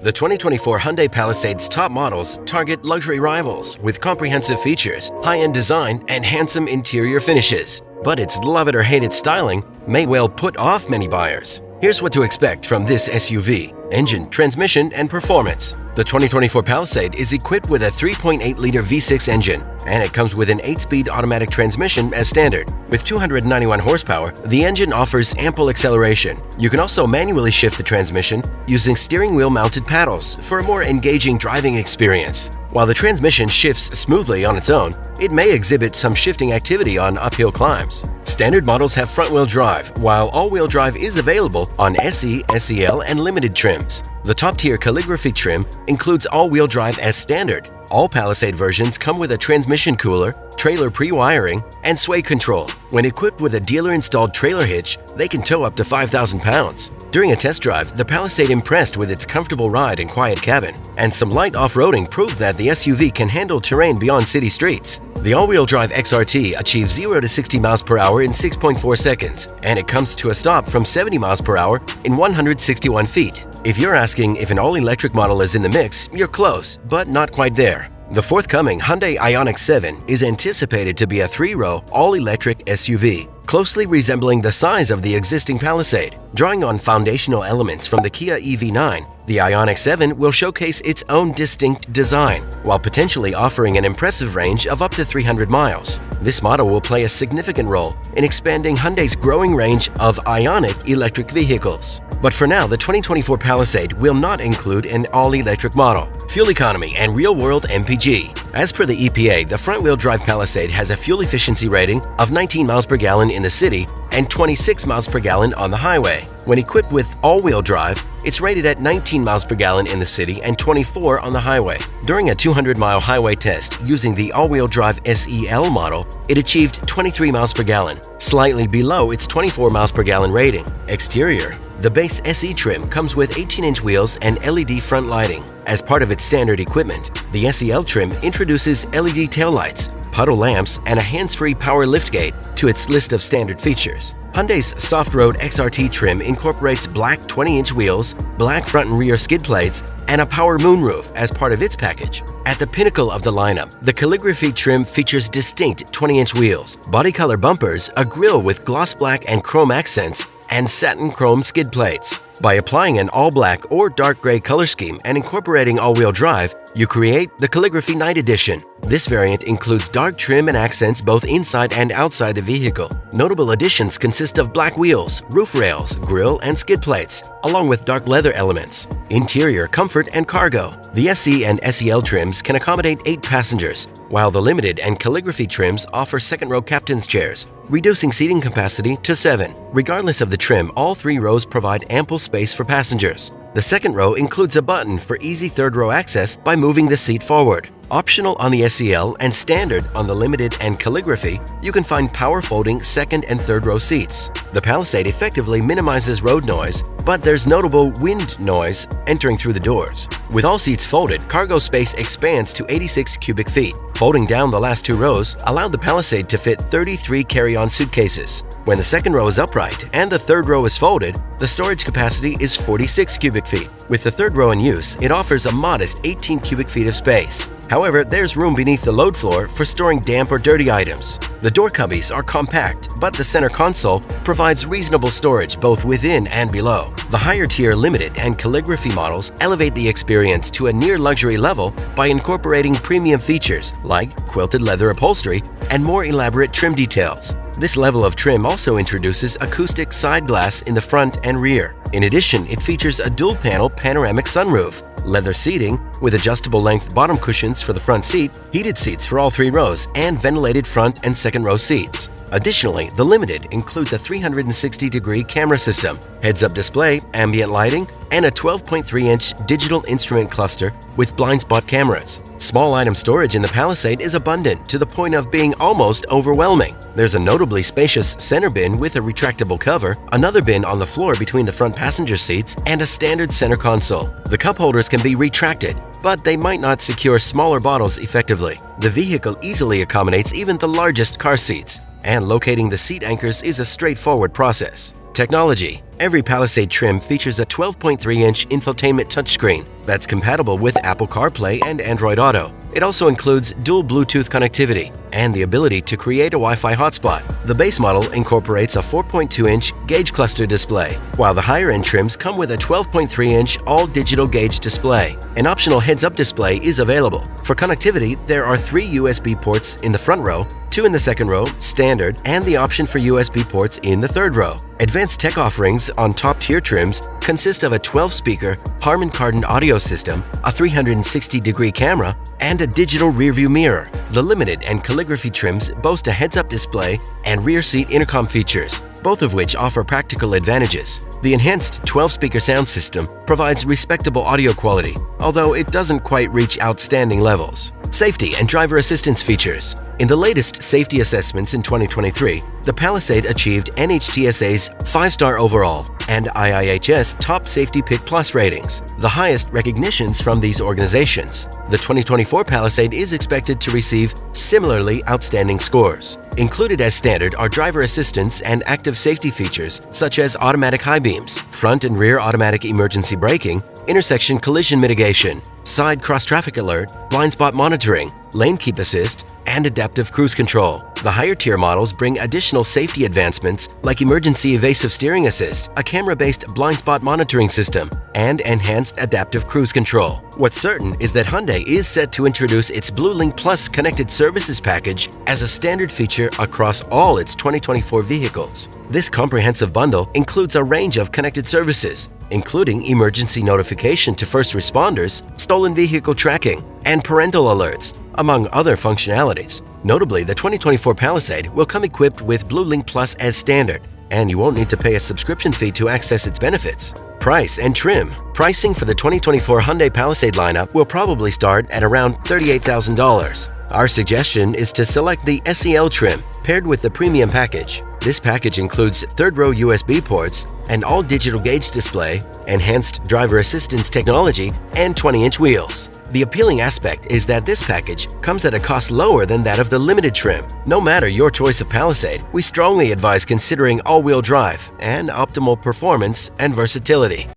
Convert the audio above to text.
The 2024 Hyundai Palisade's top models target luxury rivals with comprehensive features, high-end design, and handsome interior finishes. But its love it or hate it styling may well put off many buyers. Here's what to expect from this SUV: engine, transmission, and performance. The 2024 Palisade is equipped with a 3.8-liter V6 engine, and it comes with an 8-speed automatic transmission as standard. With 291 horsepower, the engine offers ample acceleration. You can also manually shift the transmission using steering wheel-mounted paddles for a more engaging driving experience. While the transmission shifts smoothly on its own, it may exhibit some shifting activity on uphill climbs. Standard models have front-wheel drive, while all-wheel drive is available on SE, SEL, and Limited trims. The top-tier calligraphy trim includes all-wheel drive as standard. All Palisade versions come with a transmission cooler, trailer pre-wiring, and sway control. When equipped with a dealer-installed trailer hitch, they can tow up to 5,000 pounds. During a test drive, the Palisade impressed with its comfortable ride and quiet cabin, and some light off-roading proved that the SUV can handle terrain beyond city streets. The all-wheel drive XRT achieves 0 to 60 miles per hour in 6.4 seconds, and it comes to a stop from 70 miles per hour in 161 feet. If you're asking if an all-electric model is in the mix, you're close, but not quite there. The forthcoming Hyundai Ioniq 7 is anticipated to be a 3-row, all-electric SUV, closely resembling the size of the existing Palisade. Drawing on foundational elements from the Kia EV9, the Ioniq 7 will showcase its own distinct design, while potentially offering an impressive range of up to 300 miles. This model will play a significant role in expanding Hyundai's growing range of Ioniq electric vehicles. But for now, the 2024 Palisade will not include an all-electric model. Fuel economy and real-world MPG. As per the EPA, the front-wheel drive Palisade has a fuel efficiency rating of 19 miles per gallon in the city and 26 miles per gallon on the highway. When equipped with all-wheel drive, it's rated at 19 miles per gallon in the city and 24 on the highway. During a 200-mile highway test using the all-wheel drive SEL model, it achieved 23 miles per gallon, slightly below its 24 miles per gallon rating. Exterior. The base SE trim comes with 18-inch wheels and LED front lighting. As part of its standard equipment, the SEL trim introduces LED taillights, puddle lamps, and a hands-free power liftgate to its list of standard features. Hyundai's Soft Road XRT trim incorporates black 20-inch wheels, black front and rear skid plates, and a power moonroof as part of its package. At the pinnacle of the lineup, the calligraphy trim features distinct 20-inch wheels, body color bumpers, a grille with gloss black and chrome accents, and satin chrome skid plates. By applying an all-black or dark gray color scheme and incorporating all-wheel drive, you create the Calligraphy Night Edition. This variant includes dark trim and accents both inside and outside the vehicle. Notable additions consist of black wheels, roof rails, grille, and skid plates, along with dark leather elements. Interior comfort and cargo. The SE and SEL trims can accommodate 8 passengers, while the Limited and Calligraphy trims offer second-row captain's chairs, reducing seating capacity to 7. Regardless of the trim, all 3 rows provide ample space for passengers. The second row includes a button for easy third-row access by moving the seat forward. Optional on the SEL and standard on the Limited and Calligraphy, you can find power-folding second and third-row seats. The Palisade effectively minimizes road noise, but there's notable wind noise entering through the doors. With all seats folded, cargo space expands to 86 cubic feet. Folding down the last 2 rows allowed the Palisade to fit 33 carry-on suitcases. When the second row is upright and the third row is folded, the storage capacity is 46 cubic feet. With the third row in use, it offers a modest 18 cubic feet of space. However, there's room beneath the load floor for storing damp or dirty items. The door cubbies are compact, but the center console provides reasonable storage both within and below. The higher-tier Limited and Calligraphy models elevate the experience to a near-luxury level by incorporating premium features like quilted leather upholstery and more elaborate trim details. This level of trim also introduces acoustic side glass in the front and rear. In addition, it features a dual-panel panoramic sunroof, leather seating with adjustable length bottom cushions for the front seat, heated seats for all 3 rows, and ventilated front and second row seats. Additionally, the Limited includes a 360-degree camera system, heads-up display, ambient lighting, and a 12.3-inch digital instrument cluster with blind spot cameras. Small item storage in the Palisade is abundant to the point of being almost overwhelming. There's a notably spacious center bin with a retractable cover, another bin on the floor between the front passenger seats, and a standard center console. The cup holders can be retracted, but they might not secure smaller bottles effectively. The vehicle easily accommodates even the largest car seats, and locating the seat anchors is a straightforward process. Technology. Every Palisade trim features a 12.3-inch infotainment touchscreen that's compatible with Apple CarPlay and Android Auto. It also includes dual Bluetooth connectivity and the ability to create a Wi-Fi hotspot. The base model incorporates a 4.2-inch gauge cluster display, while the higher-end trims come with a 12.3-inch all-digital gauge display. An optional heads-up display is available. For connectivity, there are 3 USB ports in the front row, 2 in the second row, standard, and the option for USB ports in the third row. Advanced tech offerings on top-tier trims consist of a 12-speaker Harman Kardon audio system, a 360-degree camera, and a digital rearview mirror. The limited and calligraphy trims boast a heads-up display and rear seat intercom features, both of which offer practical advantages. The enhanced 12-speaker sound system provides respectable audio quality, although it doesn't quite reach outstanding levels. Safety and driver assistance features. In the latest safety assessments in 2023, the Palisade achieved NHTSA's 5-star overall and IIHS Top Safety Pick Plus ratings, the highest recognitions from these organizations. The 2024 Palisade is expected to receive similarly outstanding scores. Included as standard are driver assistance and active safety features such as automatic high beams, front and rear automatic emergency braking, intersection collision mitigation, side cross-traffic alert, blind spot monitoring, lane keep assist, and adaptive cruise control. The higher-tier models bring additional safety advancements like emergency evasive steering assist, a camera-based blind spot monitoring system, and enhanced adaptive cruise control. What's certain is that Hyundai is set to introduce its BlueLink Plus connected services package as a standard feature across all its 2024 vehicles. This comprehensive bundle includes a range of connected services, including emergency notification to first responders, stolen vehicle tracking, and parental alerts, among other functionalities. Notably, the 2024 Palisade will come equipped with BlueLink Plus as standard, and you won't need to pay a subscription fee to access its benefits. Price and trim. Pricing for the 2024 Hyundai Palisade lineup will probably start at around $38,000. Our suggestion is to select the SEL trim paired with the premium package. This package includes third-row USB ports, an all-digital gauge display, enhanced driver assistance technology, and 20-inch wheels. The appealing aspect is that this package comes at a cost lower than that of the limited trim. No matter your choice of Palisade, we strongly advise considering all-wheel drive and optimal performance and versatility.